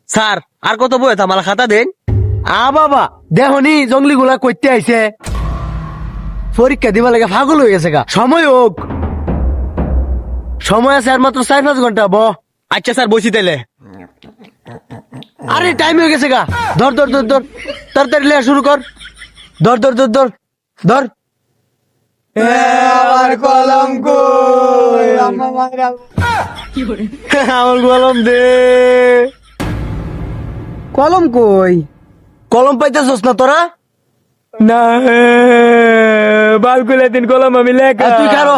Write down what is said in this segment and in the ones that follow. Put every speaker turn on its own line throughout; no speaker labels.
Sir আর কত বই আমার খাতা দেন।
বাবা দেখনি জঙ্গলি গুলা করতে আইছে, পরীক্ষা দিবা লাগে পাগল হয়ে গেছে গা। সময় হোক, সময় আছে আর মাত্র 4-5 ঘন্টা।
আচ্ছা স্যার বসি তাইলে।
আরে টাইম হয়ে গেছে গা। ধর ধর ধর ধর, তাড়াতাড়ি লেখা শুরু কর। ধর ধর ধর ধর ধর।
আমার কলম কই?
আমার কলম দে।
কলম কই?
কলম পাইতেছস না তোরা?
না, বালকুলে দিন কলম আমি লেখা।
তুই খারো,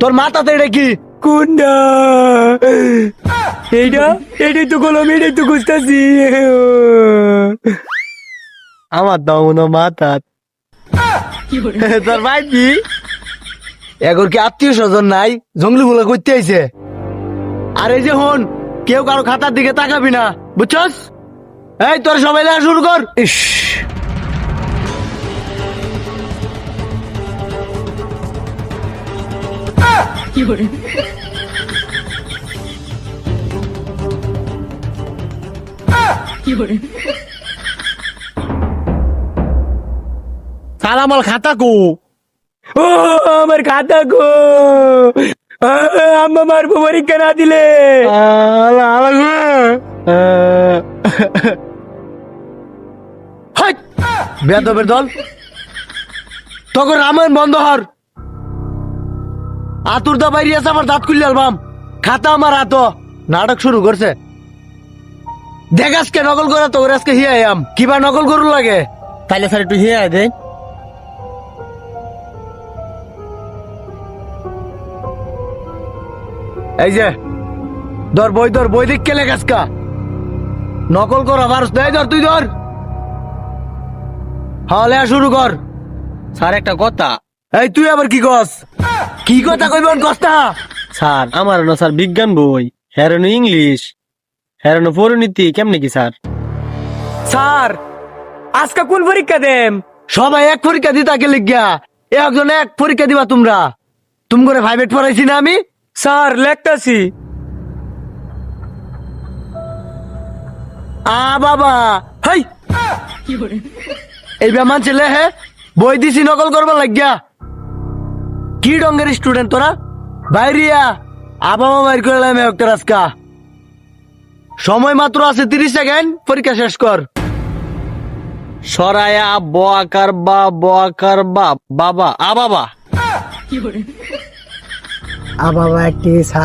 তোর মাথাতে এটা কি?
কোনটা? এইটাই তো কলম, এইটাই তো খুঁজতেছি।
আমার দাও না মাথা। তোর ভাই কি এগর কি আত্মীয় স্বজন নাই? জঙ্গলি গুলা করতে আইছে। আর এই যে হন, কেউ কারো খাতার দিকে তাকাবি না, বুঝছস? এই তোর সবাই লেখা শুরু কর। ইস,
স্যার আমার খাতা কো?
ও আমার খাতা গো, আম্মা মারবো পরীক্ষা না দিলে।
বেদবের দল, তখন রামায়ণ বন্ধ হর। আতুর দা বাইরে আছে, আমার দাঁত খুললে আলবাম। খাতা আমার হাত, নাটক শুরু করছে। দেখ আজকে নকল করে তো আজকে হিয়াম কিবা নকল করু লাগে।
তাইলে স্যার একটু হিয়া দেন।
এই যে ধর বই, ধর বই দিক কেলে গাছকা নকল কর। আবার দেয় ধর, তুই ধর। হ্যাঁ লেখা শুরু কর।
স্যার একটা কথা।
এই তুই আবার কি কস? কি কথা কইবেন কস না?
স্যার আমার না স্যার বিজ্ঞান বই, হেরানো ইংলিশ, হেরানো পরিণীতি কেমনে কি স্যার?
স্যার আজকে কোন পরীক্ষা দেম?
সবাই এক পরীক্ষা দিতে আগে লিখিয়া একজন এক পরীক্ষা দিবা তোমরা। তুমি করে প্রাইভেট পড়াইছি না আমি?
স্যার লেখতাছি।
বাবা হাই, এই বেমান ছেলে হে বই দিছি নকল করবার লাগিয়া। কি ডঙ্গের স্টুডেন্ট তোরা? বাইরিয়া আবামা বাইর করলাম একটা রাস্কা। সময় মাত্র আছে 30 সেকেন্ড, পরীক্ষা শেষ কর।
সরায়া ব আকার বা বাবা।
বাবা একটি